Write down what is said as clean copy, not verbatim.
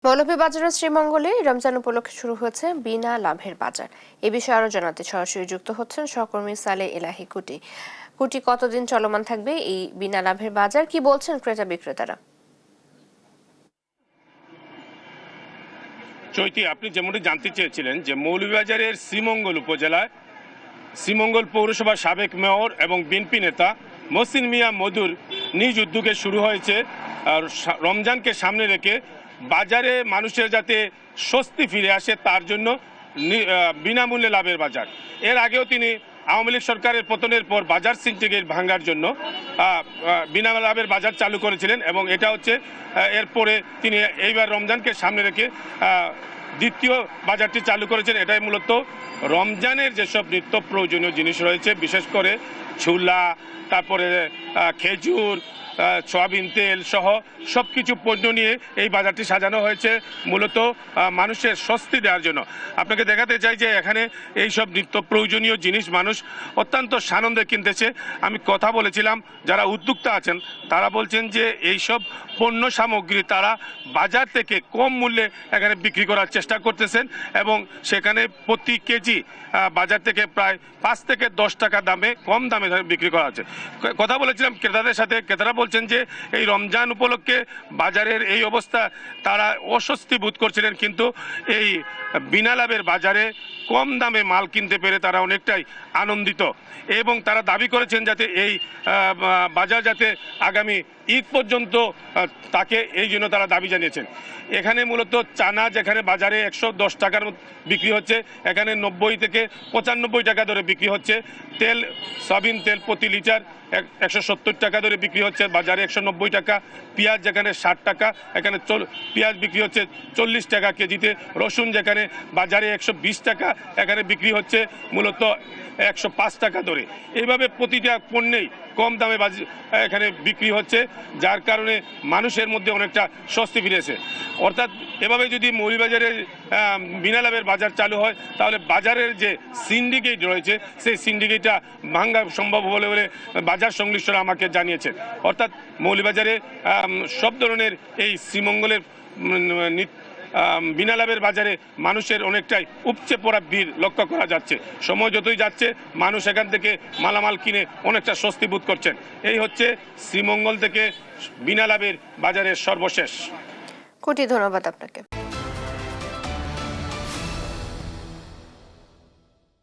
মৌলভীবাজারের শ্রীমঙ্গলে রমজান উপলক্ষে শুরু হয়েছে বিনা লাভের বাজার। এ বিষয়ে আরো জানাতে সরাসরি যুক্ত হচ্ছেন সহকর্মী সালে এলাহি কুটি। কুটি, কতদিন চলমান থাকবে এই বিনা লাভের বাজার, কি বলছেন ক্রেতা বিক্রেতারা? চৈতি, আপনি যেমনটি জানতে চেয়েছিলেন যে মৌলভীবাজারের শ্রীমঙ্গল উপজেলায় শ্রীমঙ্গল পৌরসভার সাবেক মেয়র এবং বিএনপি নেতা মহসিন মিয়া মধুর নিজ উদ্যোগে শুরু হয়েছে আর রমজানকে সামনে রেখে বাজারে মানুষের যাতে স্বস্তি ফিরে আসে তার জন্য বিনামূল্যে লাভের বাজার। এর আগেও তিনি আওয়ামী লীগ সরকারের পতনের পর বাজার সিন্ডিকেট ভাঙার জন্য বিনা লাভের বাজার চালু করেছিলেন এবং এটা হচ্ছে এরপরে তিনি এইবার রমজানকে সামনে রেখে দ্বিতীয় বাজারটি চালু করেছেন। এটাই মূলত রমজানের যেসব নিত্য প্রয়োজনীয় জিনিস রয়েছে, বিশেষ করে ছোলা, তারপরে খেজুর, সয়াবিন তেল সহ সব কিছু পণ্য নিয়ে এই বাজারটি সাজানো হয়েছে মূলত মানুষের স্বস্তি দেওয়ার জন্য। আপনাকে দেখাতে চাই যে এখানে এই সব নিত্য প্রয়োজনীয় জিনিস মানুষ অত্যন্ত সানন্দে কিনতেছে। আমি কথা বলেছিলাম যারা উদ্যোক্তা আছেন, তারা বলছেন যে এই সব পণ্য সামগ্রী তারা বাজার থেকে কম মূল্যে এখানে বিক্রি করার চেষ্টা করতেছেন এবং সেখানে প্রতি কেজি বাজার থেকে প্রায় 5 থেকে 10 টাকা দামে কম দামে বিক্রি করা হচ্ছে। কথা বলেছিলাম ক্রেতাদের সাথে, ক্রেতারা বলছেন যে এই রমজান উপলক্ষে বাজারের এই অবস্থা তারা অস্বস্তি বোধ করছিলেন, কিন্তু এই বিনা লাভের বাজারে কম দামে মাল কিনতে পেরে তারা অনেকটাই আনন্দিত এবং তারা দাবি করেছেন যাতে এই বাজার যাতে আগামী ঈদ পর্যন্ত তাকে, এই জন্য তারা দাবি জানিয়েছেন। এখানে মূলত চানা যেখানে বাজারে 110 টাকার বিক্রি হচ্ছে, এখানে 90 থেকে 95 টাকা ধরে বিক্রি হচ্ছে। তেল, সয়াবিন তেল প্রতি লিটার 170 টাকা ধরে বিক্রি হচ্ছে বাজারে, 190 টাকা। পেঁয়াজ যেখানে 60 টাকা, এখানে পেঁয়াজ বিক্রি হচ্ছে 40 টাকা কেজিতে। রসুন যেখানে বাজারে 120 টাকা, এখানে বিক্রি হচ্ছে মূলত 105 টাকা ধরে। এইভাবে প্রতিটা পণ্যেই কম দামে এখানে বিক্রি হচ্ছে, যার কারণে মানুষের মধ্যে অনেকটা স্বস্তি ফিরেছে। অর্থাৎ এভাবে যদি মৌলভীবাজারের বিনা লাভের বাজার চালু হয় তাহলে বাজারের যে সিন্ডিকেট রয়েছে সেই সিন্ডিকেটটা ভাঙা সম্ভব বলে বাজার সংশ্লিষ্টরা আমাকে জানিয়েছে। অর্থাৎ মৌলভীবাজারে সব ধরনের এই শ্রীমঙ্গলের বিনা লাভের বাজারে মানুষের অনেকটাই উপচে পড়া ভিড় লক্ষ্য করা যাচ্ছে। সময় যতই যাচ্ছে মানুষ এখান থেকে মালামাল কিনে অনেকটা স্বস্তি বোধ করছেন। এই হচ্ছে শ্রীমঙ্গল থেকে বিনা লাভের বাজারের সর্বশেষ। কোটি ধন্যবাদ আপনাকে।